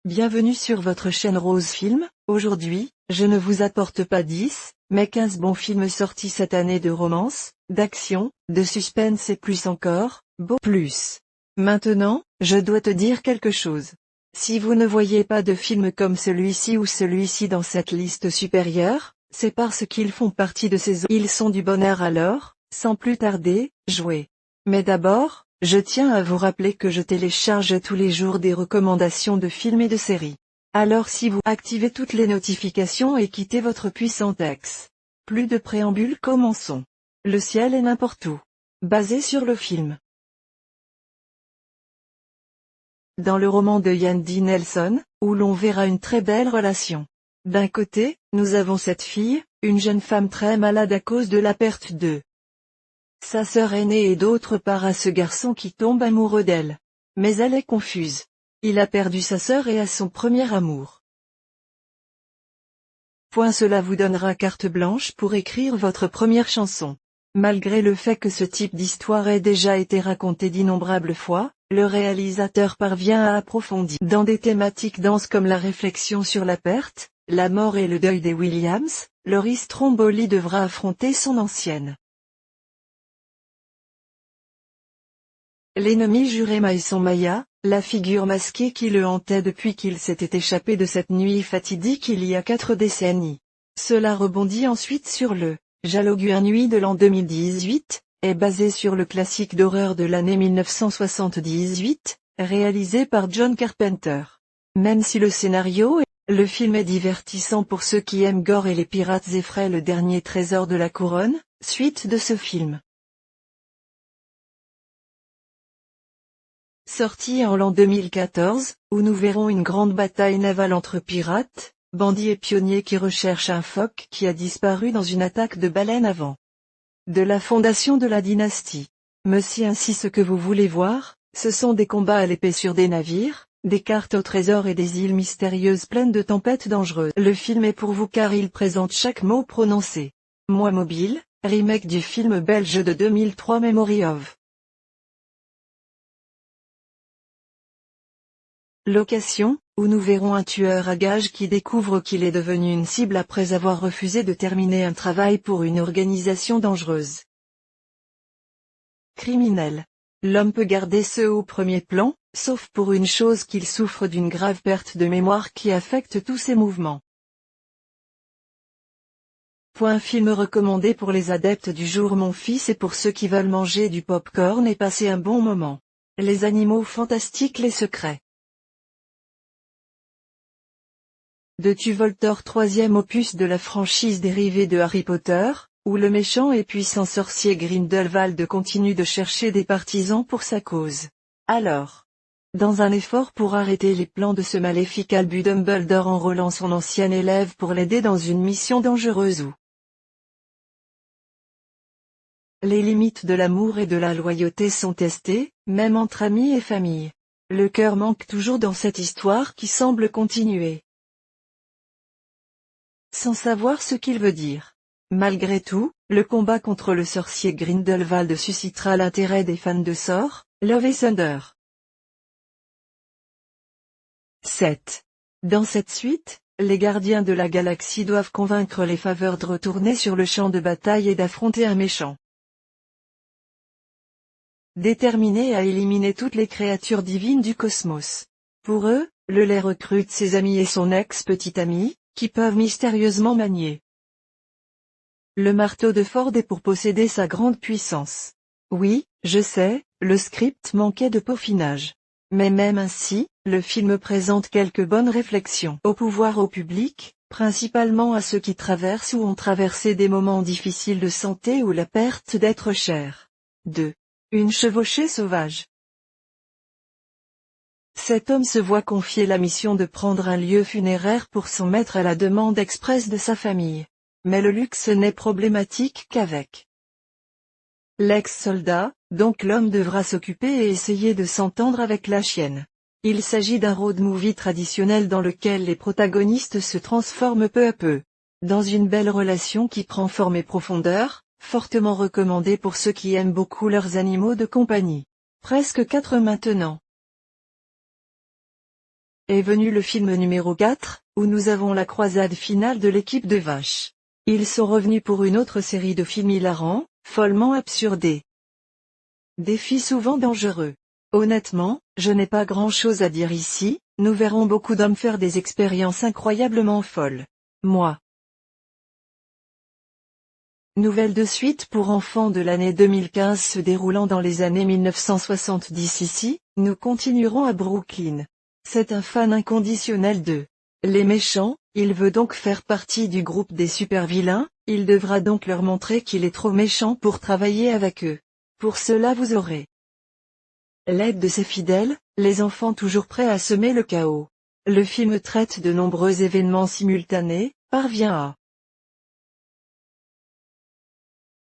Bienvenue sur votre chaîne Rose Film. Aujourd'hui, je ne vous apporte pas 10, mais 15 bons films sortis cette année de romance, d'action, de suspense et plus encore, plus. Maintenant, je dois te dire quelque chose. Si vous ne voyez pas de films comme celui-ci ou celui-ci dans cette liste supérieure, c'est parce qu'ils font partie de ces... Ils sont du bonheur alors, sans plus tarder, jouez. Mais d'abord, je tiens à vous rappeler que je télécharge tous les jours des recommandations de films et de séries. Alors si vous activez toutes les notifications et quittez votre puissant ex. Plus de préambule, commençons. Le ciel est n'importe où. Basé sur le film. Dans le roman de Ian D. Nelson, où l'on verra une très belle relation. D'un côté, nous avons cette fille, une jeune femme très malade à cause de la perte de sa sœur aînée et d'autre part à ce garçon qui tombe amoureux d'elle. Mais elle est confuse. Il a perdu sa sœur et a son premier amour. Cela vous donnera carte blanche pour écrire votre première chanson. Malgré le fait que ce type d'histoire ait déjà été raconté d'innombrables fois, le réalisateur parvient à approfondir dans des thématiques denses comme la réflexion sur la perte, la mort et le deuil des Williams. Laurie Stromboli devra affronter son ancienne l'ennemi juré Maison Maya, la figure masquée qui le hantait depuis qu'il s'était échappé de cette nuit fatidique il y a 4 décennies. Cela rebondit ensuite sur le Jaloguen Nuit de l'an 2018, est basé sur le classique d'horreur de l'année 1978, réalisé par John Carpenter. Même si le scénario le film est divertissant pour ceux qui aiment gore et les pirates effraient le dernier trésor de la couronne, suite de ce film. Sorti en l'an 2014, où nous verrons une grande bataille navale entre pirates, bandits et pionniers qui recherchent un phoque qui a disparu dans une attaque de baleines avant de la fondation de la dynastie. Mais si ainsi ce que vous voulez voir, ce sont des combats à l'épée sur des navires, des cartes au trésor et des îles mystérieuses pleines de tempêtes dangereuses. Le film est pour vous car il présente chaque mot prononcé. Moi Mobile, remake du film belge de 2003 Memory of Location, où nous verrons un tueur à gages qui découvre qu'il est devenu une cible après avoir refusé de terminer un travail pour une organisation dangereuse. Criminel. L'homme peut garder ce au premier plan, sauf pour une chose qu'il souffre d'une grave perte de mémoire qui affecte tous ses mouvements. Film recommandé pour les adeptes du jour mon fils et pour ceux qui veulent manger du pop-corn et passer un bon moment. Les animaux fantastiques, les secrets de Tuvoltor, troisième opus de la franchise dérivée de Harry Potter, où le méchant et puissant sorcier Grindelwald continue de chercher des partisans pour sa cause. Alors, dans un effort pour arrêter les plans de ce maléfique Albus Dumbledore enrôlant son ancien élève pour l'aider dans une mission dangereuse où les limites de l'amour et de la loyauté sont testées, même entre amis et famille. Le cœur manque toujours dans cette histoire qui semble continuer sans savoir ce qu'il veut dire. Malgré tout, le combat contre le sorcier Grindelwald suscitera l'intérêt des fans de Thor, Love et Thunder. 7. Dans cette suite, les gardiens de la galaxie doivent convaincre les faveurs de retourner sur le champ de bataille et d'affronter un méchant déterminé à éliminer toutes les créatures divines du cosmos. Pour eux, le lait recrute ses amis et son ex-petit ami, qui peuvent mystérieusement manier le marteau de Ford et pour posséder sa grande puissance. Oui, je sais, le script manquait de peaufinage. Mais même ainsi, le film présente quelques bonnes réflexions au pouvoir au public, principalement à ceux qui traversent ou ont traversé des moments difficiles de santé ou la perte d'êtres chers. 2. Une chevauchée sauvage. Cet homme se voit confier la mission de prendre un lieu funéraire pour son maître à la demande expresse de sa famille. Mais le luxe n'est problématique qu'avec l'ex-soldat, donc l'homme devra s'occuper et essayer de s'entendre avec la chienne. Il s'agit d'un road movie traditionnel dans lequel les protagonistes se transforment peu à peu dans une belle relation qui prend forme et profondeur, fortement recommandé pour ceux qui aiment beaucoup leurs animaux de compagnie. Presque 4 maintenant. Est venu le film numéro 4, où nous avons la croisade finale de l'équipe de vaches. Ils sont revenus pour une autre série de films hilarants, follement absurdés. Défis souvent dangereux. Honnêtement, je n'ai pas grand-chose à dire ici, nous verrons beaucoup d'hommes faire des expériences incroyablement folles. Moi. Nouvelle de suite pour enfants de l'année 2015 se déroulant dans les années 1970 ici, nous continuerons à Brooklyn. C'est un fan inconditionnel de Les Méchants, il veut donc faire partie du groupe des super-vilains, il devra donc leur montrer qu'il est trop méchant pour travailler avec eux. Pour cela vous aurez l'aide de ses fidèles, les enfants toujours prêts à semer le chaos. Le film traite de nombreux événements simultanés, parvient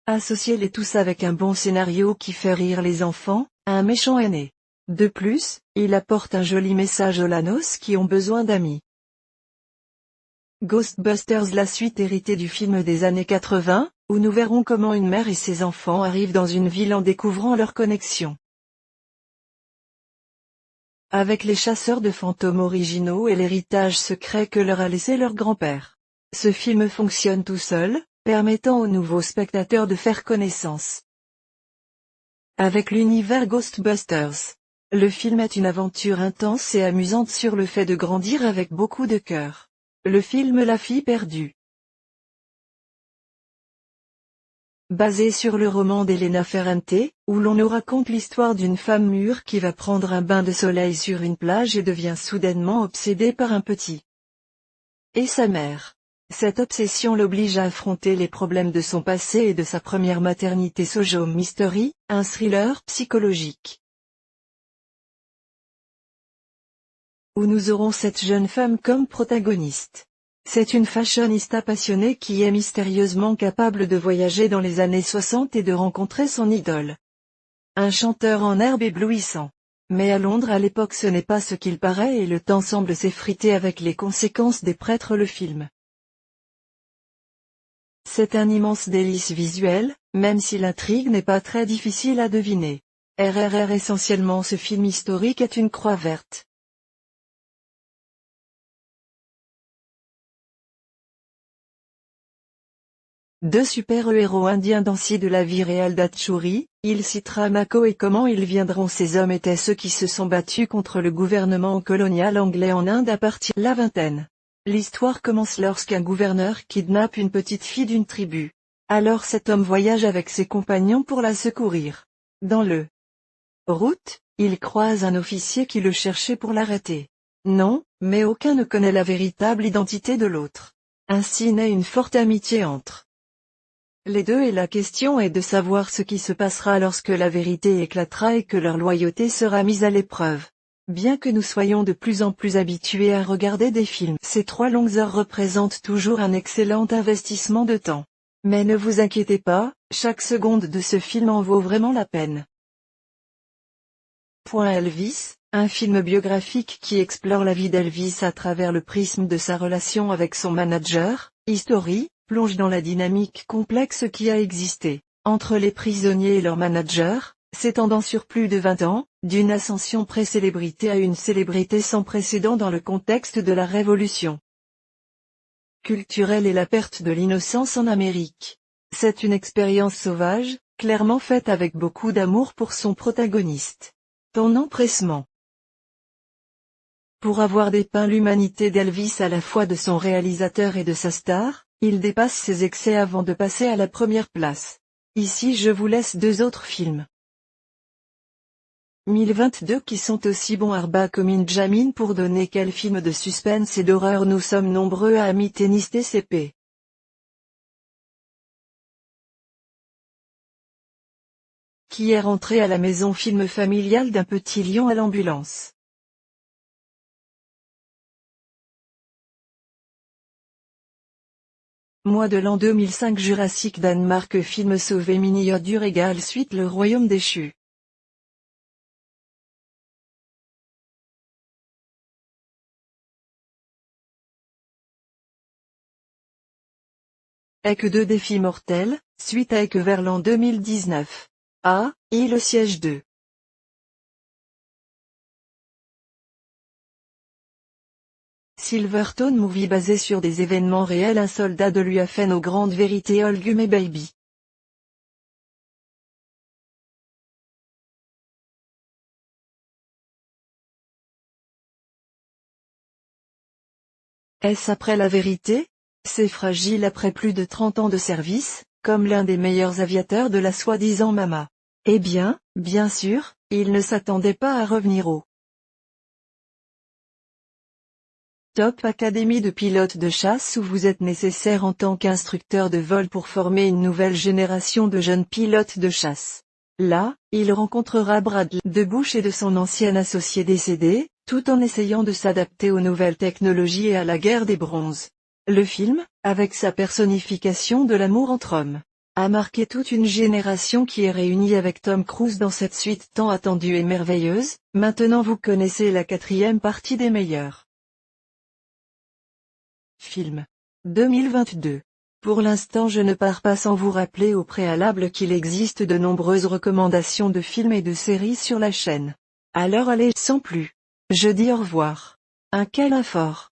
à associer les tous avec un bon scénario qui fait rire les enfants, un méchant aîné. De plus, il apporte un joli message aux Lanos qui ont besoin d'amis. Ghostbusters, la suite héritée du film des années 80, où nous verrons comment une mère et ses enfants arrivent dans une ville en découvrant leur connexion avec les chasseurs de fantômes originaux et l'héritage secret que leur a laissé leur grand-père. Ce film fonctionne tout seul, permettant aux nouveaux spectateurs de faire connaissance avec l'univers Ghostbusters. Le film est une aventure intense et amusante sur le fait de grandir avec beaucoup de cœur. Le film La fille perdue, basé sur le roman d'Elena Ferrante, où l'on nous raconte l'histoire d'une femme mûre qui va prendre un bain de soleil sur une plage et devient soudainement obsédée par un petit et sa mère. Cette obsession l'oblige à affronter les problèmes de son passé et de sa première maternité. Sojo Mystery, un thriller psychologique, où nous aurons cette jeune femme comme protagoniste. C'est une fashionista passionnée qui est mystérieusement capable de voyager dans les années 60 et de rencontrer son idole. Un chanteur en herbe éblouissant. Mais à Londres à l'époque ce n'est pas ce qu'il paraît et le temps semble s'effriter avec les conséquences des prêtres. Le film, c'est un immense délice visuel, même si l'intrigue n'est pas très difficile à deviner. Essentiellement ce film historique est une croix verte. Deux super-héros indiens dansés de la vie réelle d'Atchouri, il citera Mako et comment ils viendront. Ces hommes étaient ceux qui se sont battus contre le gouvernement colonial anglais en Inde à partir de la vingtaine. L'histoire commence lorsqu'un gouverneur kidnappe une petite fille d'une tribu. Alors cet homme voyage avec ses compagnons pour la secourir. Dans le route, il croise un officier qui le cherchait pour l'arrêter. Non, mais aucun ne connaît la véritable identité de l'autre. Ainsi naît une forte amitié entre les deux et la question est de savoir ce qui se passera lorsque la vérité éclatera et que leur loyauté sera mise à l'épreuve. Bien que nous soyons de plus en plus habitués à regarder des films, ces 3 longues heures représentent toujours un excellent investissement de temps. Mais ne vous inquiétez pas, chaque seconde de ce film en vaut vraiment la peine. Elvis, un film biographique qui explore la vie d'Elvis à travers le prisme de sa relation avec son manager, History, plonge dans la dynamique complexe qui a existé entre les prisonniers et leurs managers, s'étendant sur plus de 20 ans, d'une ascension pré-célébrité à une célébrité sans précédent dans le contexte de la révolution culturelle et la perte de l'innocence en Amérique. C'est une expérience sauvage, clairement faite avec beaucoup d'amour pour son protagoniste. Ton empressement. Pour avoir dépeint l'humanité d'Elvis à la fois de son réalisateur et de sa star, il dépasse ses excès avant de passer à la première place. Ici je vous laisse 2 autres films. 1022 qui sont aussi bons Arba comme Jamin pour donner quel film de suspense et d'horreur nous sommes nombreux à aimer Tennis TCP. Qui est rentré à la maison film familial d'un petit lion à l'ambulance. Mois de l'an 2005 Jurassic Danemark film sauvé miniature du régal suite Le Royaume déchu. Ek 2 défi mortel, suite à Ek vers l'an 2019. Et le siège 2. Silverstone Movie basé sur des événements réels. Un soldat de lui a fait nos grandes vérités. All Gume Baby. Est-ce après la vérité? C'est fragile après plus de 30 ans de service, comme l'un des meilleurs aviateurs de la soi-disant Mama. Eh bien, bien sûr, il ne s'attendait pas à revenir au Top Academy de pilotes de chasse où vous êtes nécessaire en tant qu'instructeur de vol pour former une nouvelle génération de jeunes pilotes de chasse. Là, il rencontrera Bradley DeBouche et de son ancien associé décédé, tout en essayant de s'adapter aux nouvelles technologies et à la guerre des bronzes. Le film, avec sa personnification de l'amour entre hommes, a marqué toute une génération qui est réunie avec Tom Cruise dans cette suite tant attendue et merveilleuse. Maintenant vous connaissez la 4e partie des meilleurs films 2022. Pour l'instant je ne pars pas sans vous rappeler au préalable qu'il existe de nombreuses recommandations de films et de séries sur la chaîne. Alors allez sans plus. Je dis au revoir. Un câlin fort.